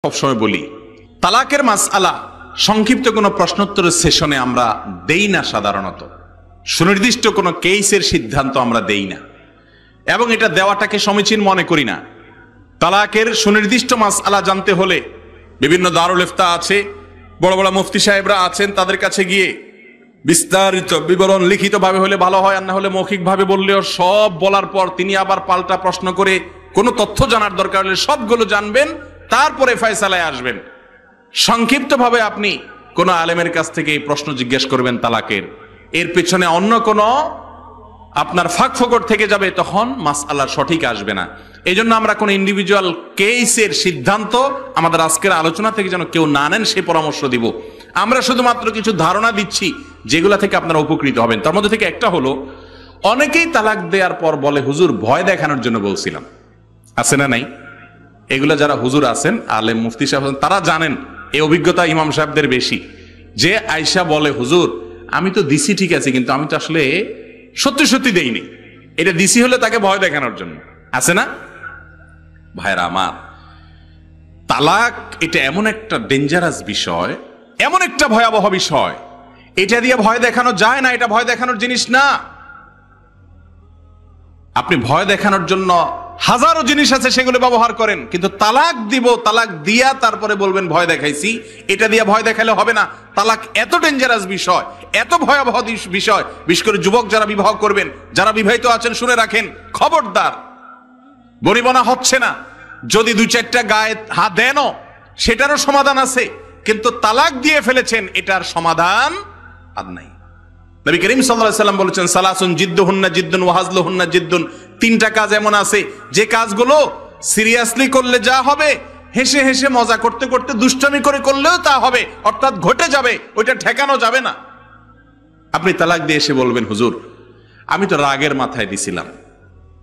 সবসময় বলি তালাকের মাসআলা সংক্ষিপ্ত কোনো প্রশ্নোত্তরের সেশনে আমরা দেই না, সাধারণত সুনির্দিষ্ট কোনো কেসের সিদ্ধান্ত আমরা দেই না এবং এটা দেওয়াটাকে সমীচীন মনে করি না। তালাকের সুনির্দিষ্ট মাসআলা জানতে হলে বিভিন্ন দারুল ইফতা আছে, বড় বড় মুফতি সাহেবরা আছেন, তাদের কাছে গিয়ে বিস্তারিত বিবরণ লিখিতভাবে হলে ভালো হয়, আর না হলে মৌখিকভাবে বললেও সব বলার পর তিনি আবার পাল্টা প্রশ্ন করে কোনো তথ্য জানার দরকার হলে সবগুলো জানবেন, তারপরে ফয়সালায় আসবেন। সংক্ষিপ্তভাবে আপনি কোনো আলেমের কাছ থেকে এই প্রশ্ন জিজ্ঞেস করবেন তালাকের, এর পেছনে অন্য কোনো আপনার ফাঁক ফোকর থেকে যাবে, তখন মাসআলা সঠিক আসবে না। এই জন্য আমরা কোনো ইন্ডিভিজুয়াল কেসের সিদ্ধান্ত আমাদের আজকের আলোচনা থেকে যেন কেউ না নেন, সে পরামর্শ দিব। আমরা শুধুমাত্র কিছু ধারণা দিচ্ছি যেগুলা থেকে আপনারা উপকৃত হবেন। তার মধ্যে থেকে একটা হলো, অনেকেই তালাক দেওয়ার পর বলে হুজুর ভয় দেখানোর জন্য বলছিলাম। আছে না নাই? এগুলা যারা হুজুর আছেন, আলেম মুফতি সাহেব আছেন, তারা জানেন, এই অভিজ্ঞতা ইমাম সাহেবদের বেশি, যে আয়েশা বলে হুজুর আমি তো দিছি ঠিক আছে, কিন্তু আমি তো আসলে সত্যি সত্যি দেইনি, এটা দিছি হলে তাকে ভয় দেখানোর জন্য। আছে না ভাইরা আমার? তালাক এটা এমন একটা ডেঞ্জারাস বিষয়, এমন একটা ভয়াবহ বিষয়, এটা দিয়ে ভয় দেখানো যায় না, এটা ভয় দেখানোর জিনিস না। আপনি ভয় দেখানোর জন্য হাজারো জিনিস আছে, সেগুলো ব্যবহার করেন, কিন্তু তালাক দিব, তালাক দিয়া তারপরে বলবেন ভয় দেখাইছি, এটা দিয়ে ভয় দেখালে হবে না। তালাক এত ডেঞ্জারাস বিষয়, এত ভয়াবহ বিষয়, বিশেষ করে যুবক যারা বিবাহ করবেন, যারা বিবাহিত আছেন শুনে রাখেন, খবরদার। বনিবনা হচ্ছে না, যদি দুই চারটা গায়ে হাত দেনও সেটারও সমাধান আছে, কিন্তু তালাক দিয়ে ফেলেছেন এটার সমাধান আর নাই। নবী করিম সাল্লাল্লাহু আলাইহি ওয়াসাল্লাম বলেছেন সালাসুন জিদ্দুহুন্না জিদ্দুন ওয়া হাজলুহুন্না জিদ্দুন, তিনটা কাজ এমন আছে যে কাজগুলো সিরিয়াসলি করলে যা হবে, হেসে হেসে মজা করতে করতে দুষ্টামি করে করলেও তা হবে, অর্থাৎ ঘটে যাবে, ওইটা ঠেকানো যাবে না। আপনি তালাক দিয়ে এসে বলবেন হুজুর আমি তো রাগের মাথায় দিছিলাম,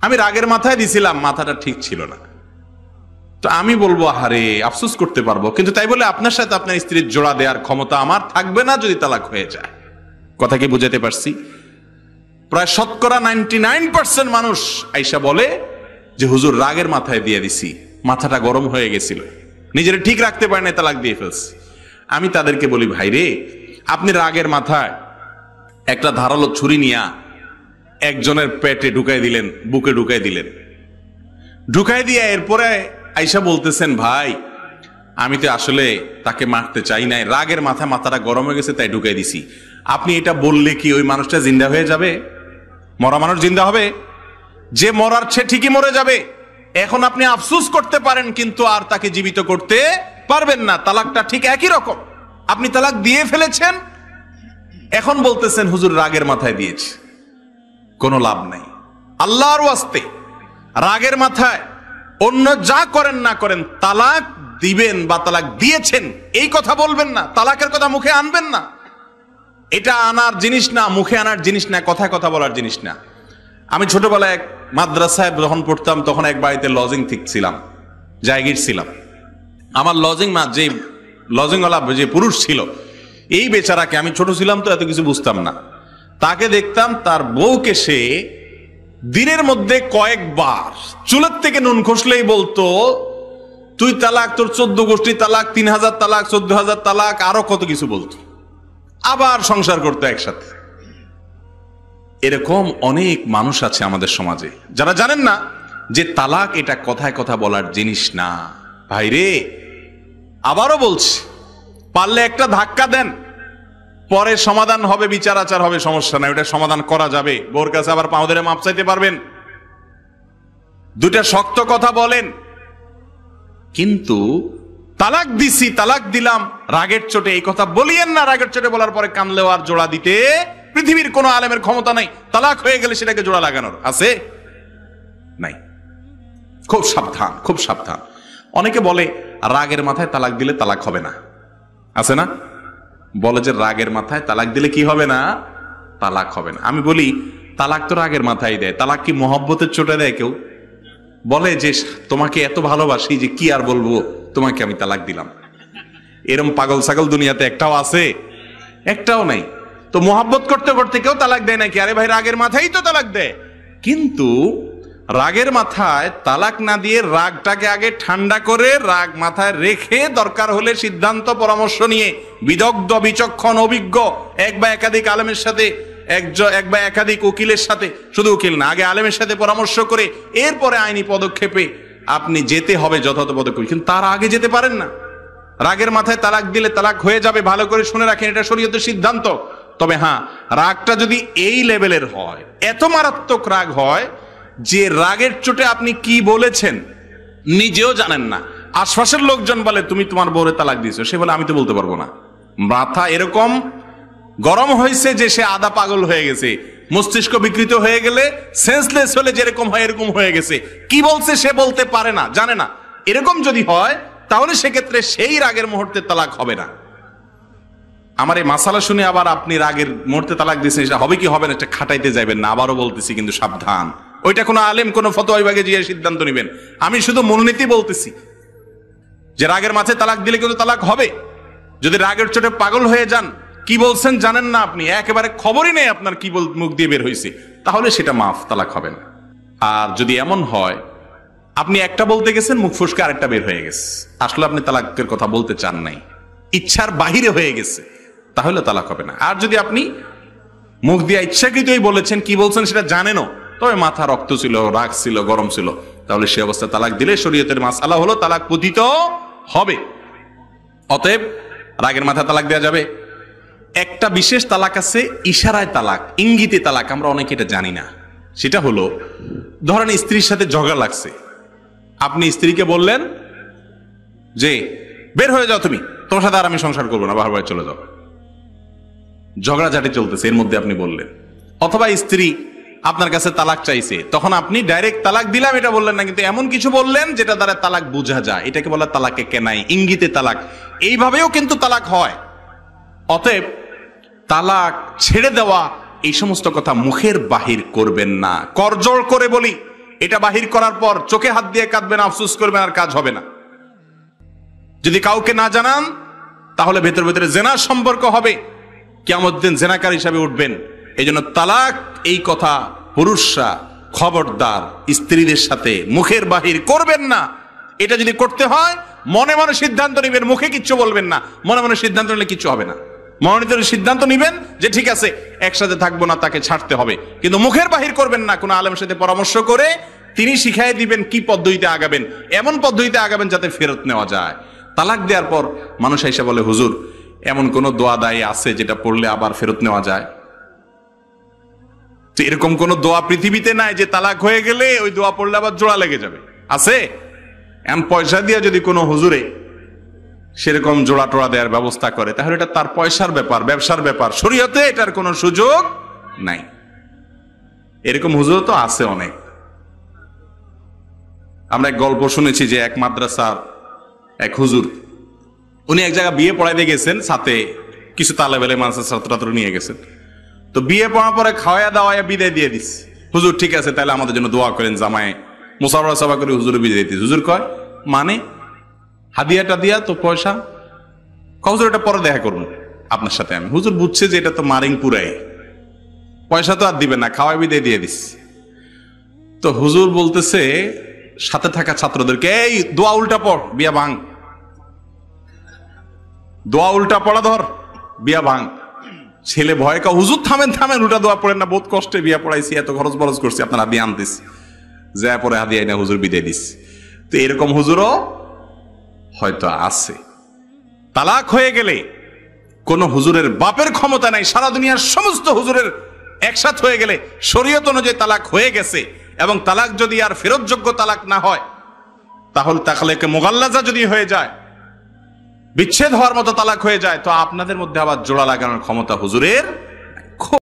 আমি রাগের মাথায় দিছিলাম, মাথাটা ঠিক ছিল না। তো আমি বলবো আরে আফসোস করতে পারবো, কিন্তু তাই বলে আপনার সাথে আপনার স্ত্রীর জোড়া দেওয়ার ক্ষমতা আমার থাকবে না যদি তালাক হয়ে যায়। কথা কি বুঝাতে পারছি? প্রায় শতকরা 99% মানুষ আয়েশা বলে যে হুজুর রাগের মাথায় দিয়ে দিছি, মাথাটা গরম হয়ে গেছিল, নিজের ঠিক রাখতে পারে না, তালাক দিয়ে ফেলছি। আমি তাদেরকে বলি ভাই রে, আপনি রাগের মাথায় একটা ধারালো ছুরি নিয়ে একজনের পেটে ঢুকাই দিলেন, বুকে ঢুকাই দিলেন, ঢুকাই দিয়ে এরপরে আয়েশা বলতেছেন ভাই আমি তো আসলে তাকে মারতে চাই নাই, রাগের মাথায় মাথাটা গরম হয়ে গেছে তাই ঢুকাই দিছি। আপনি এটা বললে কি ওই মানুষটা জিন্দা হয়ে যাবে? মরা মানুষ জিন্দা হবে? যে মরার সে ঠিকই মরে যাবে। এখন আপনি আফসোস করতে পারেন, কিন্তু আর তাকে জীবিত করতে পারবেন না। তালাকটা ঠিক একই রকম, আপনি তালাক দিয়ে ফেলেছেন, এখন বলতেছেন হুজুর রাগের মাথায় দিয়েছে, কোনো লাভ নাই। আল্লাহর ওয়াস্তে রাগের মাথায় অন্য যা করেন না করেন, তালাক দিবেন বা তালাক দিয়েছেন এই কথা বলবেন না, তালাকের কথা মুখে আনবেন না। এটা আনার জিনিস না, মুখে আনার জিনিস না, কথায় কথা বলার জিনিস না। আমি ছোটবেলায় এক মাদ্রাসায় যখন পড়তাম, তখন এক বাড়িতে লজিং ছিলাম, জায়গির ছিলাম। আমার যে লজিংওয়ালা যে পুরুষ ছিল, এই বেচারাকে, আমি ছোট ছিলাম তো এত কিছু বুঝতাম না, তাকে দেখতাম তার বউকে সে দিনের মধ্যে কয়েকবার চুলের থেকে নুন খসলেই বলতো তুই তালাক, তোর 14 গোষ্ঠী তালাক, 3000 তালাক, 14,000 তালাক, আরো কত কিছু বলতো, আবার সংসার করতো একসাথে। এরকম অনেক মানুষ আছে আমাদের সমাজে যারা জানেন না যে তালাক এটা কথায় কথা বলার জিনিস না। ভাইরে আবারও বলছি, পারলে একটা ধাক্কা দেন, পরে সমাধান হবে, বিচার আচার হবে, সমস্যা নাই, ওটা সমাধান করা যাবে। বোর কাছে আবার পাও ধরে মাপ চাইতে পারবেন, দুটা শক্ত কথা বলেন, কিন্তু তালাক দিছি, তালাক দিলাম রাগের চোটে, এই কথা বলিয়েন না। রাগের চোটে বলার পরে কানলেও আর জোড়া দিতে পৃথিবীর কোন আলেমের ক্ষমতা নাই। তালাক হয়ে গেলে সেটাকে জোড়া লাগানোর আছে? নাই। খুব সাবধান, খুব সাবধান। অনেকে বলে রাগের মাথায় তালাক দিলে তালাক হবে না, আছে না? বলে যে রাগের মাথায় তালাক দিলে কি হবে না? তালাক হবে না। আমি বলি তালাক তো রাগের মাথায় দেয়, তালাক কি মহব্বতের চোটে দেয় কেউ? বলে যে তোমাকে এত ভালোবাসি যে কি আর বলবো, তোমাকে আমি তালাক দিলাম। এরম পাগল ছাগল দুনিয়াতে একটাও আছে? একটাও নাই। তো মহব্বত করতে করতে কেউ তালাক দেয় নাকি? আরে ভাই রাগের মাথায় তো তালাক দেয়। কিন্তু রাগের মাথায় তালাক না দিয়ে রাগটাকে আগে ঠান্ডা করে রাগ মাথায় রেখে দরকার হলে সিদ্ধান্ত পরামর্শ নিয়ে বিদগ্ধ বিচক্ষণ অভিজ্ঞ এক বা একাধিক আলেমের সাথে এক বা একাধিক উকিলের সাথে, শুধু উকিল না, আগে আলেমের সাথে পরামর্শ করে এরপরে আইনি পদক্ষেপে আপনি যেতে হবে যথাযথ পদক্ষেপ। কিন্তু তার আগে যেতে পারেন না। রাগের মাথায় তালাক দিলে তালাক হয়ে যাবে, ভালো করে শুনে রাখেন, এটা শরীয়তের সিদ্ধান্ত। তবে হ্যাঁ, রাগটা যদি এই লেভেলের হয়, এত মারাত্মক রাগ হয় যে রাগের চোটে আপনি কি বলেছেন নিজেও জানেন না, আশপাশের লোকজন বলে তুমি তোমার বউরে তালাক দিয়েছো, সে বলে আমি তো বলতে পারবো না। মাথা এরকম গরম হয়েছে যে সে আধা পাগল হয়ে গেছে, মস্তিষ্ক বিকৃত হয়ে গেলে সেন্সলেস হলে যেরকম হয় এরকম হয়ে গেছে, কি বলছে সে বলতে পারে না, জানে না। এরকম যদি হয় তাহলে সেক্ষেত্রে সেই রাগের মুহূর্তে তালাক হবে না। আমার এই মাসালা শুনে আবার আপনি রাগের মুহূর্তে তালাক দিয়েছেন, এটা হবে কি হবে না এটা খাটাইতে যাবেন না। আবারও বলতেছি, কিন্তু সাবধান, ওইটা কোনো আলেম কোনো ফতোয়া বিভাগে গিয়ে সিদ্ধান্ত নেবেন। আমি শুধু মূলনীতি বলতেছি যে রাগের মাথায় তালাক দিলে কিন্তু তালাক হবে। যদি রাগের চোটে পাগল হয়ে যান, কি বলছেন জানেন না, আপনি একেবারে খবরই নেই আপনার কি মুখ দিয়ে বের হয়েছে, তাহলে সেটা মাফ, তালাক হবে না। আর যদি এমন হয় আপনি একটা বলতে গেছেন, মুখ ফুসকে আরেকটা বের হয়ে গেছে, আসলে আপনি তালাকের কথা বলতে চান নাই, ইচ্ছার বাহিরে হয়ে গেছে, তাহলে তালাক হবে না। আর যদি আপনি মুখ দিয়ে ইচ্ছাকৃতই বলেছেন, কি বলছেন সেটা জানেনও, তবে মাথা রক্ত ছিল, রাগ ছিল, গরম ছিল, তাহলে সে অবস্থায় তালাক দিলে শরীয়তের মাসআলা হলো তালাক পতিত হবে। অতএব রাগের মাথা তালাক দেওয়া যাবে। একটা বিশেষ তালাক আছে, ইশারায় তালাক, ইঙ্গিতে তালাক, আমরা অনেকে এটা জানি না। সেটা হলো, ধরেন স্ত্রীর সাথে ঝগড়া লাগছে, আপনি স্ত্রীকে বললেন যে বের হয়ে যাও তুমি, তোমার সাথে আর আমি সংসার করবো না, বাবার বাড়ি চলে যাও। ঝগড়াঝাটি চলতেছে, এর মধ্যে আপনি বললেন। অথবা স্ত্রী আপনার কাছে তালাক চাইছে, তখন আপনি ডাইরেক্ট তালাক দিলাম এটা বললেন না, কিন্তু এমন কিছু বললেন যেটা দ্বারা তালাক বোঝা যায়, এটাকে বলা তালাকে কেনাই, ইঙ্গিতে তালাক। এইভাবেও কিন্তু তালাক হয়। অতএব তালাক, ছেড়ে দেওয়া, এই সমস্ত কথা মুখের বাহির করবেন না। করজোড় করে বলি, এটা বাহির করার পর চোখে হাত দিয়ে কাঁদবেন, আফসোস করবেন, আর কাজ হবে না। যদি কাউকে না জানান তাহলে ভেতর ভেতরে জেনার সম্পর্ক হবে, কিয়ামত দিন জেনাকার হিসাবে উঠবেন। এই জন্য তালাক, এই কথা পুরুষরা খবরদার স্ত্রীদের সাথে মুখের বাহির করবেন না। এটা যদি করতে হয় মনে মনে সিদ্ধান্ত নেবেন, মুখে কিচ্ছু বলবেন না। মনে মনে সিদ্ধান্ত নিলে কিচ্ছু হবে না। মনোনীত সিদ্ধান্ত নিবেন যে ঠিক আছে একসাথে থাকবো না, তাকে ছাড়তে হবে, কিন্তু মুখের বাহির করবেন না। কোনো আলেমের সাথে পরামর্শ করে তিনি শিখাই দিবেন কি পদ্ধতিতে আগাবেন, এমন পদ্ধতিতে আগাবেন যাতে ফেরত নেওয়া যায়। তালাক দেওয়ার পর মানুষ এসে বলে, হুজুর এমন কোন দোয়া দায়ী আছে যেটা পড়লে আবার ফেরত নেওয়া যায়? তো এরকম কোন দোয়া পৃথিবীতে নাই যে তালাক হয়ে গেলে ওই দোয়া পড়লে আবার জোড়া লেগে যাবে, আছে? এমন পয়সা দিয়ে যদি কোনো হুজুরে সেরকম জোড়া টোড়া দেওয়ার ব্যবস্থা করে, তাহলে এটা তার পয়সার ব্যাপার, ব্যবসার ব্যাপার, শরীয়তে এটার কোনো সুযোগ নাই। এরকম হুজুর তো আছে অনেক। আমরা এক গল্প শুনেছি যে এক মাদ্রাসার এক হুজুর, উনি এক জায়গায় বিয়ে পড়াইতে গেছেন, সাথে কিছু তালেবেলে মাদ্রাসার ছাত্র নিয়ে গেছেন। তো বিয়ে পড়ার পরে খাওয়া দাওয়া বিদায় দিয়ে দিস, হুজুর ঠিক আছে তাহলে আমাদের জন্য দোয়া করেন, জামাই মুসাফা সভা করে হুজুরে বিদায় দিস। হুজুর কয় মানে হাদিয়াটা দিয়া তো পয়সা, হুজুর এটা পরে দেখা করুন আপনার সাথে আমি। হুজুর বুঝছে যে এটা তো মারিং পুরাই, পয়সা তো আর দিবে না, খাওয়াই বিদায় দিয়ে দিস। তো হুজুর বলতেছে সাথে থাকা ছাত্রদেরকে, এই দোয়া উল্টা পড়, বিয়া ভাঙ, দোয়া উল্টা পড়া ধর, বিয়া ভাঙ। ছেলে ভয় কা, হুজুর থামেন থামেন, উল্টা দোয়া পড়েন না, বহুত কষ্টে বিয়া পড়াইছি, এত খরচ বরচ করছি, আপনার হাদিয়া আনতিস, যা পরে হাদিয়া না হুজুর বিদায় দিস। তো এরকম হুজুরও হয়তো আছে। তালাক হয়ে গেলে কোন হুজুরের বাপের ক্ষমতা নাই, সারা দুনিয়ার সমস্ত হুজুরের একসাথ হয়ে গেলে শরীয়ত অনুযায়ী তালাক হয়ে গেছে। এবং তালাক যদি আর ফেরতযোগ্য তালাক না হয়, তাহলে তাহলে মুগাল্লাজা যদি হয়ে যায়, বিচ্ছেদ হওয়ার মতো তালাক হয়ে যায়, তো আপনাদের মধ্যে আবার জোড়া লাগানোর ক্ষমতা হুজুরের